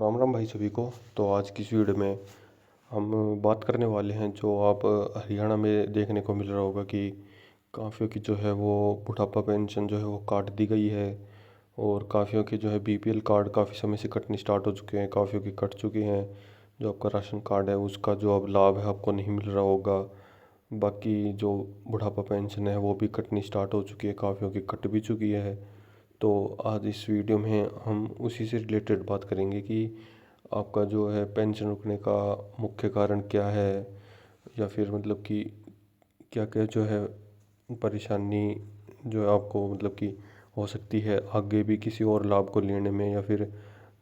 राम राम भाई सभी को। तो आज की इस वीडियो में हम बात करने वाले हैं जो आप हरियाणा में देखने को मिल रहा होगा कि काफ़ियों की जो है वो बुढ़ापा पेंशन जो है वो काट दी गई है। और काफ़ियों के जो है बीपीएल कार्ड काफ़ी समय से कटने स्टार्ट हो चुके हैं, काफ़ियों के कट चुके हैं। जो आपका राशन कार्ड है उसका जो अब लाभ है आपको नहीं मिल रहा होगा। बाकी जो बुढ़ापा पेंशन है वो भी कटनी स्टार्ट हो चुकी है, काफ़ियों की कट भी चुकी है। तो आज इस वीडियो में हम उसी से रिलेटेड बात करेंगे कि आपका जो है पेंशन रुकने का मुख्य कारण क्या है, या फिर मतलब कि क्या क्या जो है परेशानी जो है आपको मतलब कि हो सकती है आगे भी किसी और लाभ को लेने में, या फिर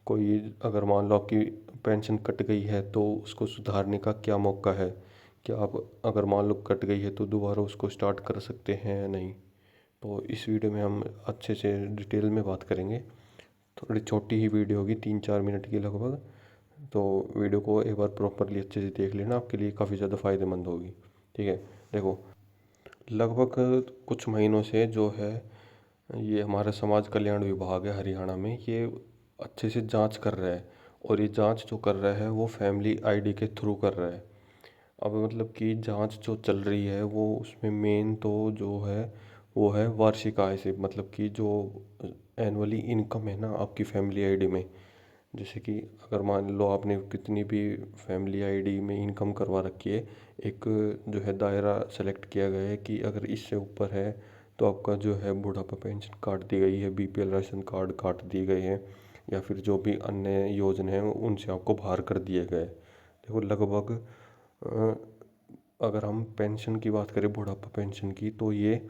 कोई अगर मान लो आपकी पेंशन कट गई है तो उसको सुधारने का क्या मौका है। क्या आप अगर मान लो कट गई है तो दोबारा उसको स्टार्ट कर सकते हैं या नहीं। तो इस वीडियो में हम अच्छे से डिटेल में बात करेंगे। थोड़ी छोटी ही वीडियो होगी, 3-4 मिनट की लगभग। तो वीडियो को एक बार प्रॉपरली अच्छे से देख लेना, आपके लिए काफ़ी ज़्यादा फ़ायदेमंद होगी। ठीक है। देखो, लगभग कुछ महीनों से जो है ये हमारा समाज कल्याण विभाग है हरियाणा में, ये अच्छे से जांच कर रहा है। और ये जांच जो कर रहा है वो फैमिली आईडी के थ्रू कर रहा है। अब मतलब कि जांच जो चल रही है वो उसमें मेन तो जो है वो है वार्षिक आय से, मतलब कि जो एनुअली इनकम है ना आपकी फैमिली आईडी में। जैसे कि अगर मान लो आपने कितनी भी फैमिली आईडी में इनकम करवा रखी है, एक जो है दायरा सेलेक्ट किया गया है कि अगर इससे ऊपर है तो आपका जो है बुढ़ापा पेंशन काट दी गई है, बीपीएल राशन कार्ड काट दिए गए हैं, या फिर जो भी अन्य योजना है उनसे आपको बाहर कर दिए गए। देखो, लगभग अ, अगर हम पेंशन की बात करें बुढ़ापा पेंशन की, तो ये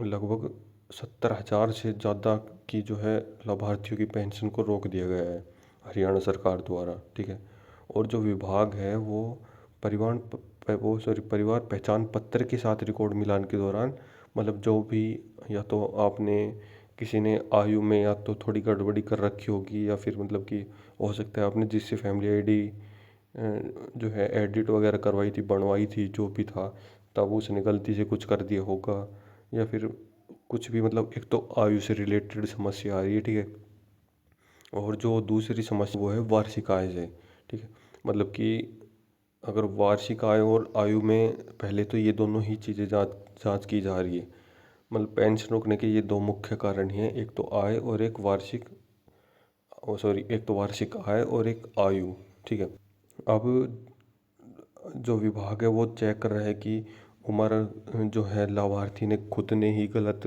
लगभग 70,000 से ज़्यादा की जो है लाभार्थियों की पेंशन को रोक दिया गया है हरियाणा सरकार द्वारा। ठीक है। और जो विभाग है वो परिवार पहचान पत्र के साथ रिकॉर्ड मिलान के दौरान, मतलब जो भी, या तो आपने किसी ने आयु में या तो थोड़ी गड़बड़ी कर रखी होगी, या फिर मतलब कि हो सकता है आपने जिससे फैमिली आईडी जो है एडिट वगैरह करवाई थी, बनवाई थी, जो भी था, तब उसने गलती से कुछ कर दिया होगा। या फिर कुछ भी, मतलब एक तो आयु से रिलेटेड समस्या आ रही है। ठीक है। और जो दूसरी समस्या वो है वार्षिक आय से। ठीक है। मतलब कि अगर वार्षिक आय और आयु में, पहले तो ये दोनों ही चीज़ें जांच जांच की जा रही है। मतलब पेंशन रोकने के ये दो मुख्य कारण ही हैं, एक तो आय और एक वार्षिक, एक तो वार्षिक आय और एक आयु। ठीक है। अब जो विभाग है वो चेक कर रहा है कि उम्र जो है लाभार्थी ने खुद ने ही गलत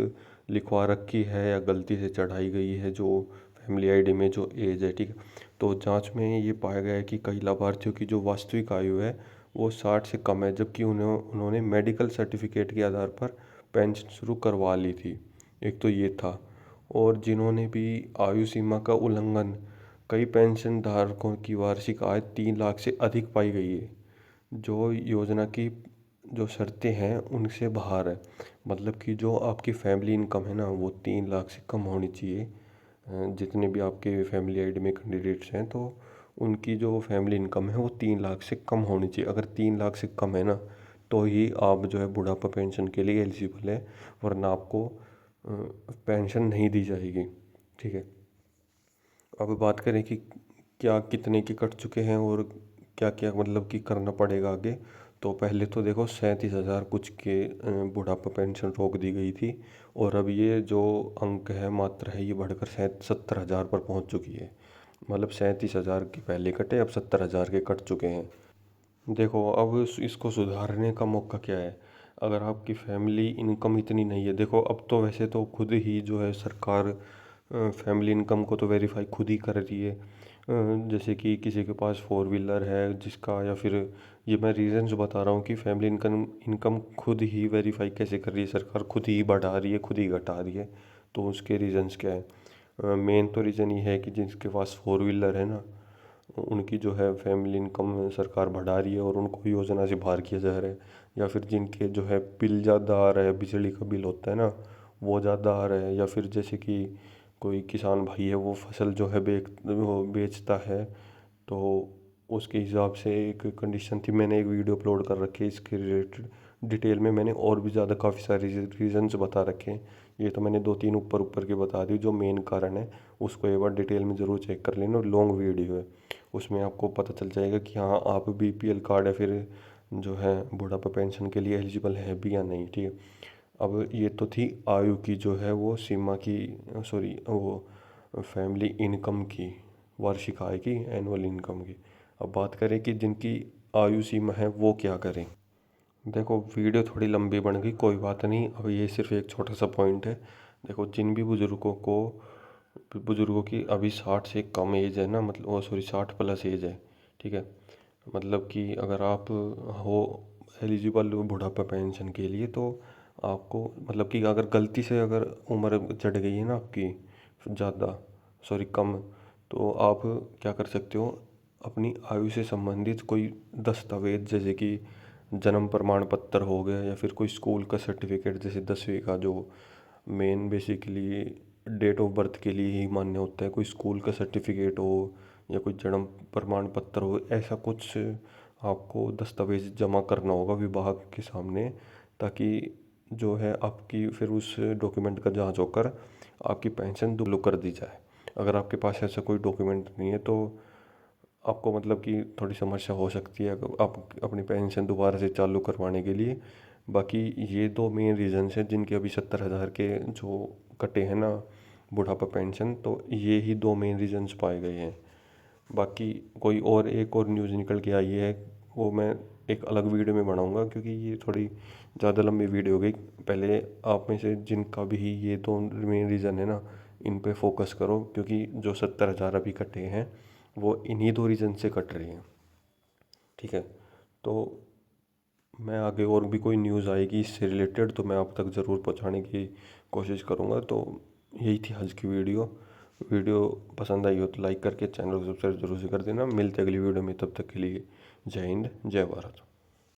लिखवा रखी है या गलती से चढ़ाई गई है जो फैमिली आईडी में जो एज है। ठीक है। तो जांच में ये पाया गया है कि कई लाभार्थियों की जो वास्तविक आयु है वो 60 से कम है, जबकि उन्होंने मेडिकल सर्टिफिकेट के आधार पर पेंशन शुरू करवा ली थी। एक तो ये था। और जिन्होंने भी आयु सीमा का उल्लंघन, कई पेंशन धारकों की वार्षिक आय 3 लाख से अधिक पाई गई है, जो योजना की जो शर्तें हैं उनसे बाहर है। मतलब कि जो आपकी फैमिली इनकम है ना वो 3 लाख से कम होनी चाहिए। जितने भी आपके फैमिली आईडी में कैंडिडेट्स हैं तो उनकी जो फैमिली इनकम है वो 3 लाख से कम होनी चाहिए। अगर 3 लाख से कम है ना तो ही आप जो है बुढ़ापा पेंशन के लिए एलिजिबल है, वरना आपको पेंशन नहीं दी जाएगी। ठीक है। अब बात करें कि क्या कितने के कट चुके हैं और क्या क्या मतलब कि करना पड़ेगा आगे। तो पहले तो देखो 37,000 कुछ के बुढ़ापा पेंशन रोक दी गई थी, और अब ये जो अंक है मात्रा है ये बढ़कर 70,000 पर पहुंच चुकी है। मतलब 37,000 के पहले कटे, अब 70,000 के कट चुके हैं। देखो, अब इसको सुधारने का मौका क्या है। अगर आपकी फैमिली इनकम इतनी नहीं है, देखो अब तो वैसे तो खुद ही जो है सरकार फैमिली इनकम को तो वेरीफाई खुद ही कर रही है। जैसे कि किसी के पास फोर व्हीलर है जिसका, या फिर ये मैं रीज़न्स बता रहा हूँ कि फैमिली इनकम इनकम खुद ही वेरीफाई कैसे कर रही है सरकार, खुद ही बढ़ा रही है खुद ही घटा रही है। तो उसके रीज़न्स क्या है। मेन तो रीज़न ये है कि जिसके पास फोर व्हीलर है ना उनकी जो है फैमिली इनकम सरकार बढ़ा रही है और उनको योजना से बाहर किया जा रहा है। या फिर जिनके जो है बिल ज़्यादा आ रहा है, बिजली का बिल होता है ना वो ज़्यादा आ रहा है, या फिर जैसे कि कोई किसान भाई है वो फसल जो है वो बेचता है, तो उसके हिसाब से एक कंडीशन थी। मैंने एक वीडियो अपलोड कर रखी है इसके रिलेटेड, डिटेल में मैंने और भी ज़्यादा काफ़ी सारे रीजंस बता रखे हैं ये तो मैंने 2-3 ऊपर ऊपर के बता दी, जो मेन कारण है उसको एक बार डिटेल में ज़रूर चेक कर लेना। लॉन्ग वीडियो है, उसमें आपको पता चल जाएगा कि हाँ आप बीपीएल कार्ड है फिर जो है बुढ़ापा पेंशन के लिए एलिजिबल है भी या नहीं, ठीक है। अब ये तो थी आयु की जो है वो सीमा की, सॉरी वो फैमिली इनकम की, वार्षिक आय की, एनुअल इनकम की। अब बात करें कि जिनकी आयु सीमा है वो क्या करें। देखो वीडियो थोड़ी लंबी बन गई, कोई बात नहीं, अब ये सिर्फ एक छोटा सा पॉइंट है। देखो जिन भी बुजुर्गों की अभी 60 से कम एज है ना, मतलब ओ सॉरी 60 प्लस एज है, ठीक है। मतलब कि अगर आप हो एलिजिबल बुढ़ापा पेंशन के लिए, तो आपको मतलब कि अगर गलती से अगर उम्र चढ़ गई है ना आपकी ज़्यादा, सॉरी कम, तो आप क्या कर सकते हो, अपनी आयु से संबंधित कोई दस्तावेज जैसे कि जन्म प्रमाण पत्र हो गया, या फिर कोई स्कूल का सर्टिफिकेट, जैसे 10वीं का जो main basically date of birth के लिए ही मान्य होता है, कोई स्कूल का सर्टिफिकेट हो या कोई जन्म प्रमाण पत्र हो, ऐसा कुछ आपको दस्तावेज जमा करना होगा विभाग के सामने, ताकि जो है आपकी फिर उस डॉक्यूमेंट का जांच होकर आपकी पेंशन दुबला कर दी जाए। अगर आपके पास ऐसा कोई डॉक्यूमेंट नहीं है तो आपको मतलब कि थोड़ी समस्या हो सकती है आप अपनी पेंशन दोबारा से चालू करवाने के लिए। बाकी ये दो मेन रीजंस हैं जिनके अभी 70,000 के जो कटे हैं ना बुढ़ापा पेंशन, तो ये ही दो मेन रीजंस पाए गए हैं। बाकी कोई और एक और न्यूज़ निकल के आई है, वो मैं एक अलग वीडियो में बनाऊंगा, क्योंकि ये थोड़ी ज़्यादा लंबी वीडियो हो गई। पहले आप में से जिनका भी ये दो मेन रीज़न है ना, इन पे फोकस करो, क्योंकि जो 70,000 अभी कटे हैं वो इन्हीं दो रीज़न से कट रही हैं, ठीक है। तो मैं आगे और भी कोई न्यूज़ आएगी इससे रिलेटेड तो मैं आप तक ज़रूर पहुंचाने की कोशिश करूंगा। तो यही थी आज की वीडियो। वीडियो पसंद आई हो तो लाइक करके चैनल को सब्सक्राइब जरूर से कर देना। मिलते अगली वीडियो में, तब तक के लिए जय हिंद जय भारत।